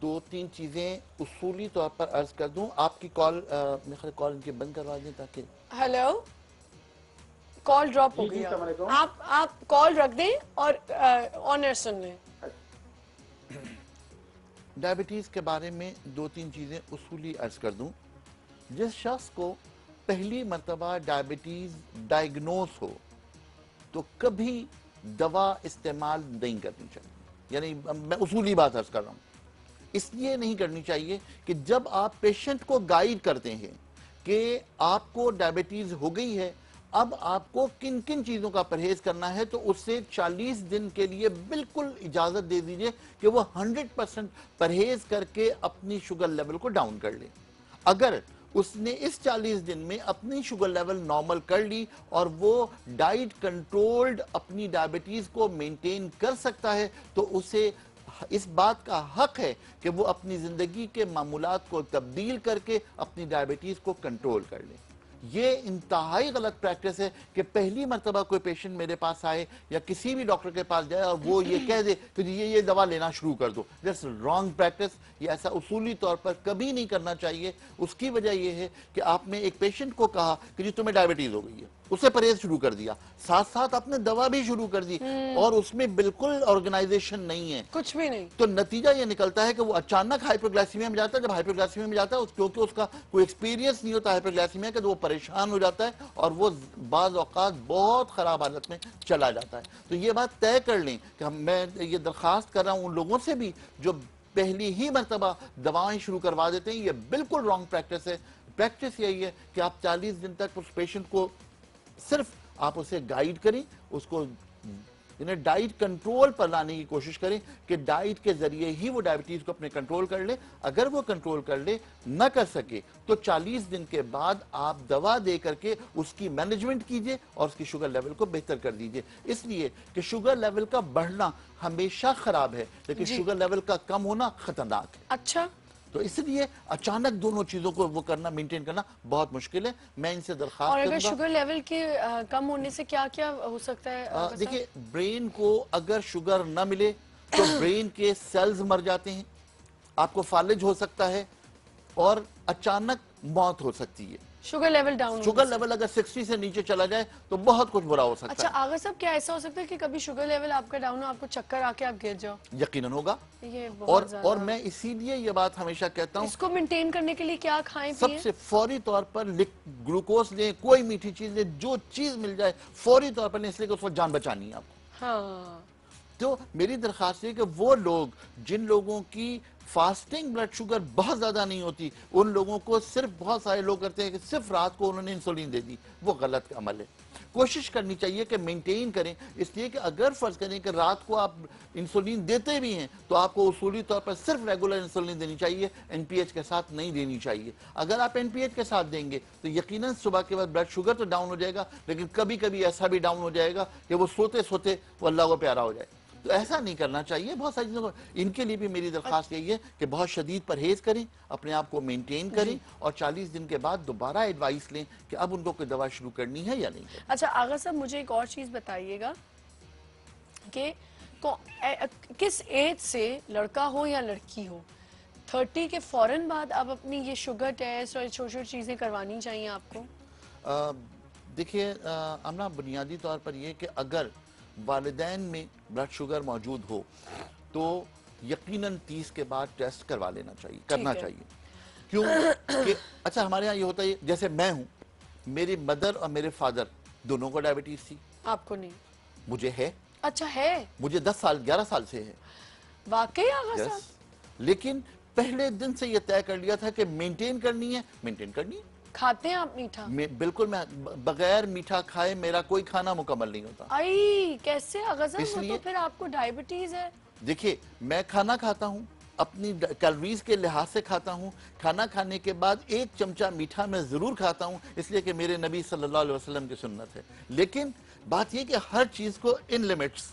दो तीन चीजें उसूली तौर पर अर्ज कर दूं। आपकी कॉल मेरे कॉल इनके बंद करवा दें ताकि हेलो, कॉल ड्रॉप हो जी गई। जी, अस्सलाम वालेकुम। आप कॉल रख दें और ऑनर सुन लें। डायबिटीज के बारे में दो तीन चीजें उसूली अर्ज कर दूं। जिस शख्स को पहली मर्तबा डायबिटीज डायग्नोस हो तो कभी दवा इस्तेमाल नहीं करनी चाहिए। यानी मैं उसूली बात अर्ज कर रहा हूं, इसलिए नहीं करनी चाहिए कि जब आप पेशेंट को गाइड करते हैं कि आपको डायबिटीज हो गई है, अब आपको किन किन चीजों का परहेज करना है, तो उससे 40 दिन के लिए बिल्कुल इजाजत दे दीजिए कि वो 100% परहेज करके अपनी शुगर लेवल को डाउन कर ले। अगर उसने इस 40 दिन में अपनी शुगर लेवल नॉर्मल कर ली और वो डाइट कंट्रोल्ड अपनी डायबिटीज को मेंटेन कर सकता है, तो उसे इस बात का हक है कि वो अपनी जिंदगी के मामूलात को तब्दील करके अपनी डायबिटीज को कंट्रोल कर ले। ये इंतहाई गलत प्रैक्टिस है कि पहली मर्तबा कोई पेशेंट मेरे पास आए या किसी भी डॉक्टर के पास जाए और वो ये कह दे कि ये दवा लेना शुरू कर दो। That's wrong practice. ये ऐसा उसूली तौर पर कभी नहीं करना चाहिए। उसकी वजह यह है कि आपने एक पेशेंट को कहा कि जी तुम्हें डायबिटीज हो गई है, उससे परहेज शुरू कर दिया, साथ साथ आपने दवा भी शुरू कर दी और उसमें बिल्कुल ऑर्गेनाइजेशन नहीं है, कुछ भी नहीं, तो नतीजा ये निकलता है कि वो अचानक हाइपरग्लाइसीमिया में जाता है। जब हाइपरग्लाइसीमिया में जाता है क्योंकि उसका कोई एक्सपीरियंस नहीं होता हाइपरग्लाइसीमिया का, तो वो परेशान हो जाता है और वो बाज़ औक़ात बहुत ख़राब हालत में चला जाता है। तो ये बात तय कर लें कि मैं ये दरख्वास्त कर रहा हूँ उन लोगों से भी जो पहली ही मरतबा दवाएं शुरू करवा देते हैं, ये बिल्कुल रॉन्ग प्रैक्टिस है। प्रैक्टिस यही है कि आप 40 दिन तक उस पेशेंट को सिर्फ आप उसे गाइड करें, उसको इन्हें डाइट कंट्रोल पर लाने की कोशिश करें कि डाइट के जरिए ही वो डायबिटीज को अपने कंट्रोल कर ले। अगर वो कंट्रोल कर ले, न कर सके, तो 40 दिन के बाद आप दवा दे करके उसकी मैनेजमेंट कीजिए और उसकी शुगर लेवल को बेहतर कर दीजिए। इसलिए कि शुगर लेवल का बढ़ना हमेशा खराब है, लेकिन शुगर लेवल का कम होना खतरनाक है। अच्छा, तो इसलिए अचानक दोनों चीजों को वो करना, मेंटेन करना बहुत मुश्किल है। मैं इनसे दरखास्त और अगर करूंगा। शुगर लेवल के कम होने से क्या क्या हो सकता है? देखिए, ब्रेन को अगर शुगर न मिले तो ब्रेन के सेल्स मर जाते हैं, आपको फालिज हो सकता है और अचानक मौत हो सकती है। Sugar level down, sugar level अगर 60 से नीचे चला जाए तो बहुत कुछ बुरा हो सकता अच्छा, है। आगा साहब, क्या ऐसा हो सकता है कि कभी शुगर लेवल आपका डाउन हो, आपको चक्कर आके आप गिर जाओ? यकीनन होगा। ये बहुत और मैं इसीलिए ये बात हमेशा कहता हूँ, इसको मेंटेन करने के लिए क्या खाएं पिए? सबसे फौरी तौर पर ग्लूकोज लें, कोई मीठी चीज लें, जो चीज मिल जाए फौरी तौर पर लें, इसलिए कि उस वक्त जान बचानी है आपको। हाँ, तो मेरी दरखास्त है कि वो लोग जिन लोगों की फास्टिंग ब्लड शुगर बहुत ज्यादा नहीं होती, उन लोगों को सिर्फ, बहुत सारे लोग करते हैं कि सिर्फ रात को उन्होंने इंसुलिन दे दी, वो गलत अमल है। कोशिश करनी चाहिए कि मेंटेन करें, इसलिए कि अगर फर्ज करें कि रात को आप इंसुलिन देते भी हैं तो आपको उसूली तौर पर सिर्फ रेगुलर इंसुलिन देनी चाहिए, एनपीएच के साथ नहीं देनी चाहिए। अगर आप एनपीएच के साथ देंगे तो यकीनन सुबह के बाद ब्लड शुगर तो डाउन हो जाएगा, लेकिन कभी कभी ऐसा भी डाउन हो जाएगा कि वो सोते सोते वो अल्लाह को प्यारा हो जाए। तो ऐसा नहीं करना चाहिए। बहुत सारी चीज़ों को, इनके लिए भी मेरी दरख्वास्त यही है कि बहुत शदीद परहेज करें, अपने आप को मेंटेन करें और 40 दिन के बाद दोबारा एडवाइस लें कि अब उनको कोई दवा शुरू करनी है या नहीं। अच्छा आगा साहब, मुझे एक और चीज़ बताइएगा कि किस एज से, लड़का हो या लड़की हो, 30 के फौरन बाद अब अपनी ये शुगर टेस्ट और छोटी छोटी चीज़ें करवानी चाहिए आपको? देखिए, अमना, बुनियादी तौर पर यह कि अगर वालिदैन में ब्लड शुगर मौजूद हो तो यकीनन 30 के बाद टेस्ट करवा लेना चाहिए, करना चाहिए। क्यों कि अच्छा, हमारे यहाँ ये होता है, जैसे मैं हूँ, मेरी मदर और मेरे फादर दोनों को डायबिटीज थी। आपको नहीं? मुझे है। अच्छा है, मुझे 10 साल 11 साल से है। वाकई आगा साहब? लेकिन पहले दिन से ये तय कर लिया था कि मेंटेन करनी है, मेंटेन करनी है। खाते हैं आप मीठा? बिल्कुल, मैं बगैर मीठा खाए मेरा कोई खाना मुकम्मल नहीं होता। आई, कैसे आगा साहब? वो इसलिए तो फिर आपको डायबिटीज है। देखिए, मैं खाना खाता हूँ, अपनी कैलोरीज के लिहाज से खाता हूँ। खाना खाने के बाद 1 चमचा मीठा मैं जरूर खाता हूँ, इसलिए कि मेरे नबी सल्लल्लाहु अलैहि वसल्लम की सुन्नत है। लेकिन बात यह कि हर चीज को इन लिमिट्स।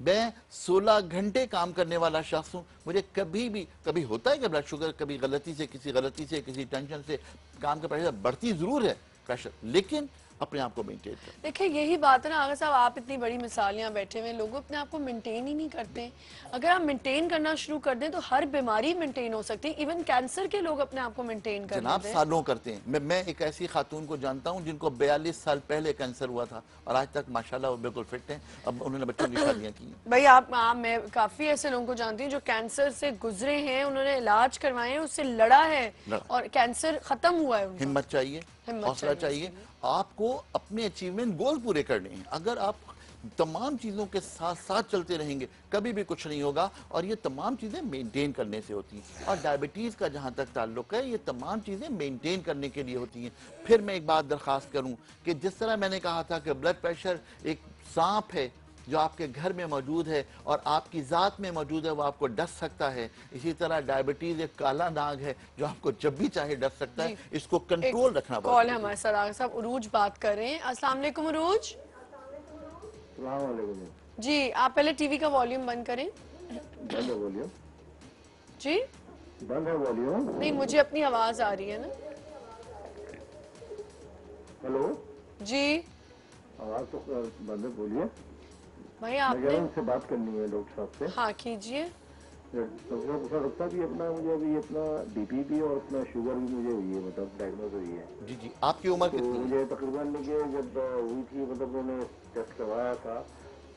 मैं 16 घंटे काम करने वाला शख्स हूँ। मुझे कभी होता है कि ब्लड शुगर कभी किसी गलती से किसी टेंशन से काम का प्रेशर बढ़ती जरूर है, प्रेशर, लेकिन अपने आप को मेंटेन करें। देखिए यही बात है ना आगा साहब, आप इतनी बड़ी मिसाल यहाँ बैठे हुए लोग अपने आप को मेंटेन ही नहीं करते। अगर आप मेंटेन करना शुरू कर दें तो हर बीमारी मेंटेन हो सकती है, इवन कैंसर के लोग अपने आप को मेंटेन कर जनाब लेते हैं। सालों करते हैं। मैं एक ऐसी खातून को जानता हूं जिनको 42 साल पहले कैंसर हुआ था और आज तक माशाल्लाह वो बिल्कुल फिट हैं। अब उन्होंने बच्चों की शादियां की हैं। भाई मैं काफी ऐसे लोगों को जानती हूँ जो कैंसर से गुजरे हैं, उन्होंने इलाज करवाए हैं, उससे लड़ा है लड़ा। और कैंसर खत्म हुआ है उनका। हिम्मत चाहिए, हिम्मत हौसला चाहिए। आपको अपने अचीवमेंट गोल पूरे करने हैं। अगर आप तमाम चीज़ों के साथ साथ चलते रहेंगे कभी भी कुछ नहीं होगा, और ये तमाम चीज़ें मेंटेन करने से होती हैं। और डायबिटीज़ का जहाँ तक ताल्लुक है, ये तमाम चीज़ें मेंटेन करने के लिए होती हैं। फिर मैं एक बात दरख्वास्त करूँ कि जिस तरह मैंने कहा था कि ब्लड प्रेशर एक सांप है जो आपके घर में मौजूद है और आपकी ज़ात में मौजूद है, वो आपको डस सकता है, इसी तरह डायबिटीज़ एक काला नाग है जो आपको जब भी चाहे डस सकता है। इसको कंट्रोल रखना बहुत कॉल है हमारे साथ आगा साहब, उरूज बात कर रहे हैं। अस्सलाम वालेकुम उरूज जी, आप पहले टीवी का वॉल्यूम बंद करें। बंद है वॉल्यूम? जी बंद है वॉल्यूम? नहीं, मुझे अपनी आवाज आ रही है ना। हेलो जी आवाज तो बंद है, बोलिए। भाई मैं कह आपने रहा हूँ उनसे बात करनी है डॉक्टर साहब से। हाँ कीजिए। डॉक्टर साहब अपना मुझे अभी अपना बीपी भी और अपना शुगर भी मुझे हुई है, मतलब डायग्नोज हुई है। जी जी, आपकी उम्र तो कितनी है? मुझे तकरीबन मुझे जब हुई थी, मतलब उन्होंने टेस्ट करवाया था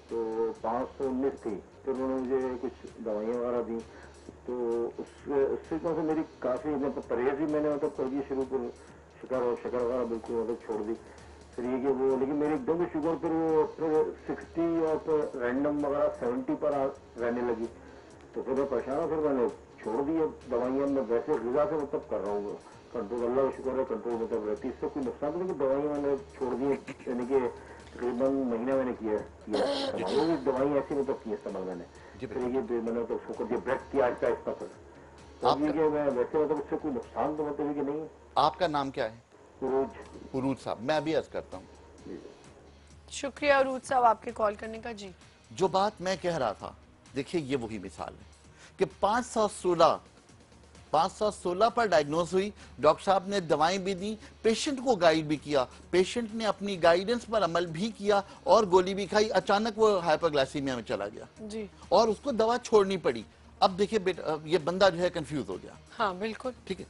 तो 519 थी। फिर उन्होंने मुझे कुछ दवाइयाँ वगैरह दी, तो उससे तो मेरी काफ़ी मतलब परहेज ही मैंने मतलब कर दी शुरू पर। शक्कर वगैरह बिल्कुल मतलब छोड़ दी। फिर ये कि वो, लेकिन मेरी एकदम से शुगर फिर 60 और फिर रैंडम वगैरह 70 पर रहने लगी। तो फिर मैं परेशान हूँ, फिर मैंने छोड़ दी अब दवाइयाँ। मैं वैसे ग़िज़ा से मतलब कर रहा हूँ कंट्रोल, अल्लाह का शुक्र है कंट्रोल मतलब रहती है। इससे कोई नुकसान नहीं कि दवाइयाँ मैंने छोड़ दी, यानी कि तकरीबन महीना मैंने किया वो भी दवाई ऐसी मतलब की इस्तेमाल मैंने। फिर ये मैंने तो उसको कर दिया, ब्रेक किया आहिस्ता आहिस्ता। फिर तो अब ये कि मैं वैसे मतलब उससे कोई नुकसान तो मतलब कि नहीं। आपका नाम क्या है? रोज उरूज साहब, मैं अभी अर्ज करता हूँ। शुक्रिया उरूज साहब आपके कॉल करने का। जी जो बात मैं कह रहा था, देखिए ये वही मिसाल है कि 516 पर डायग्नोज हुई, डॉक्टर साहब ने दवाएं भी दी, पेशेंट को गाइड भी किया, पेशेंट ने अपनी गाइडेंस पर अमल भी किया और गोली भी खाई। अचानक वो हाइपरग्लाइसीमिया में चला गया जी और उसको दवा छोड़नी पड़ी। अब देखिए बेटा, ये बंदा जो है कंफ्यूज हो गया। हाँ बिल्कुल ठीक है,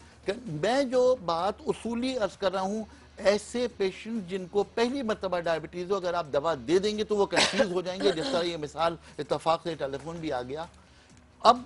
मैं जो बात उसूली अर्ज कर रहा हूं, ऐसे पेशेंट जिनको पहली मर्तबा डायबिटीज हो, अगर आप दवा दे देंगे तो वो कंफ्यूज हो जाएंगे। जिस तरह ये मिसाल इत्तफाक से टेलीफोन भी आ गया। अब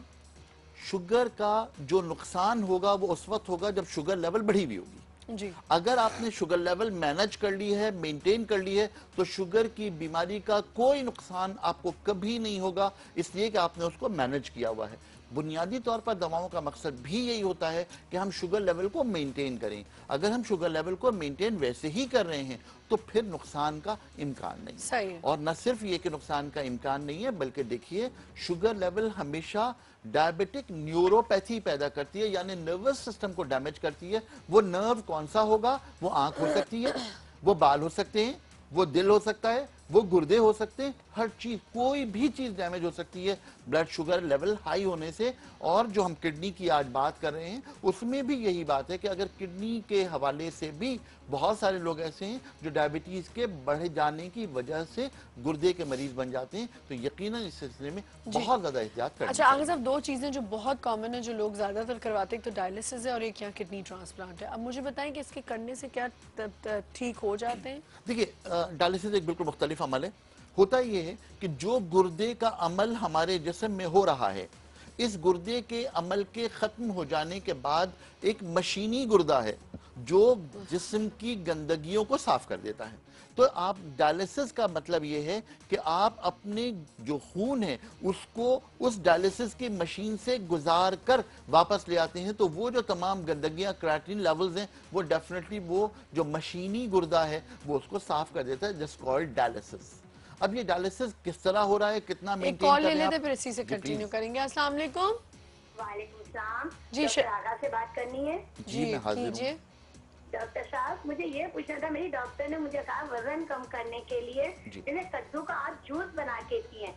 शुगर का जो नुकसान होगा वो उस वक्त होगा जब शुगर लेवल बढ़ी हुई होगी। जी अगर आपने शुगर लेवल मैनेज कर ली है, मेंटेन कर ली है, तो शुगर की बीमारी का कोई नुकसान आपको कभी नहीं होगा, इसलिए कि आपने उसको मैनेज किया हुआ है। बुनियादी तौर पर दवाओं का मकसद भी यही होता है कि हम शुगर लेवल को मेंटेन करें। अगर हम शुगर लेवल को मेंटेन वैसे ही कर रहे हैं तो फिर नुकसान का इम्कान नहीं। सही है। और न सिर्फ ये कि नुकसान का इम्कान नहीं है, बल्कि देखिए शुगर लेवल हमेशा डायबिटिक न्यूरोपैथी पैदा करती है, यानी नर्वस सिस्टम को डैमेज करती है। वो नर्व कौन सा होगा? वो आंख हो सकती है, वो बाल हो सकते हैं, वो दिल हो सकता है, वो गुर्दे हो सकते हैं, हर चीज, कोई भी चीज डैमेज हो सकती है ब्लड शुगर लेवल हाई होने से। और जो हम किडनी की आज बात कर रहे हैं उसमें भी यही बात है कि अगर किडनी के हवाले से भी बहुत सारे लोग ऐसे हैं जो डायबिटीज के बढ़ जाने की वजह से गुर्दे के मरीज बन जाते हैं, तो यकीनन इस सिलसिले में बहुत ज्यादा एहतियात करनी अच्छा चाहिए। आगे साहब, दो चीजें जो बहुत कॉमन है जो लोग ज्यादातर करवाते हैं, एक तो डायलिसिस है और एक यहाँ किडनी ट्रांसप्लांट है। अब मुझे बताएं कि इसके करने से क्या ठीक हो जाते हैं? देखिए, डायलिसिस एक बिल्कुल मुख्तलिफ अमल है। होता ये है कि जो गुर्दे का अमल हमारे जिस्म में हो रहा है, इस गुर्दे के अमल के खत्म हो जाने के बाद एक मशीनी गुर्दा है जो जिस्म की गंदगियों को साफ कर देता है। तो आप डायलिसिस का मतलब ये है कि आप अपने जो खून है उसको उस डायलिसिस की मशीन से गुजार कर वापस ले आते हैं, तो वो जो तमाम गंदगियां, क्रिएटिनिन लेवल्स हैं, वो डेफिनेटली वो जो मशीनी गुर्दा है वो उसको साफ कर देता है, जस्ट कॉल्ड डायलिसिस। अब ये डायलिसिस किस तरह हो रहा है, कितना एक मेंटेन कॉल कर ले रहे हैं लेते आप? फिर इसी से जी, कंटिन्यू प्लीज। करेंगे। अस्सलाम वालेकुम। वालेकुम सलाम। जी, डॉक्टर आगा से बात करनी है। जी, मैं हाजिर हूँ। कीजिए। डॉक्टर साहब, मुझे ये पूछना था, मेरी डॉक्टर ने मुझे कहा वजन कम करने के लिए जी। जैसे कद्दू का आप जूस बना के पिए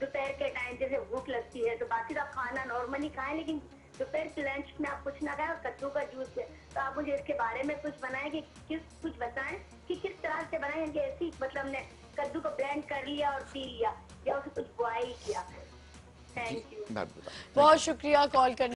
दोपहर के टाइम, जैसे भूख लगती है तो बाकी तो आप खाना नॉर्मली खाएं, लेकिन दोपहर के लंच में आप कुछ ना खाएं और कद्दू का जूस है, तो आप मुझे इसके बारे में कुछ बनाएं कि कुछ बताएं कि किस तरह से बनाएं, कि ऐसी मतलब हमने कद्दू को ब्लेंड कर लिया और पी लिया या उसे कुछ बॉयल किया। Thank you. मैं बताऊं। बहुत शुक्रिया कॉल करने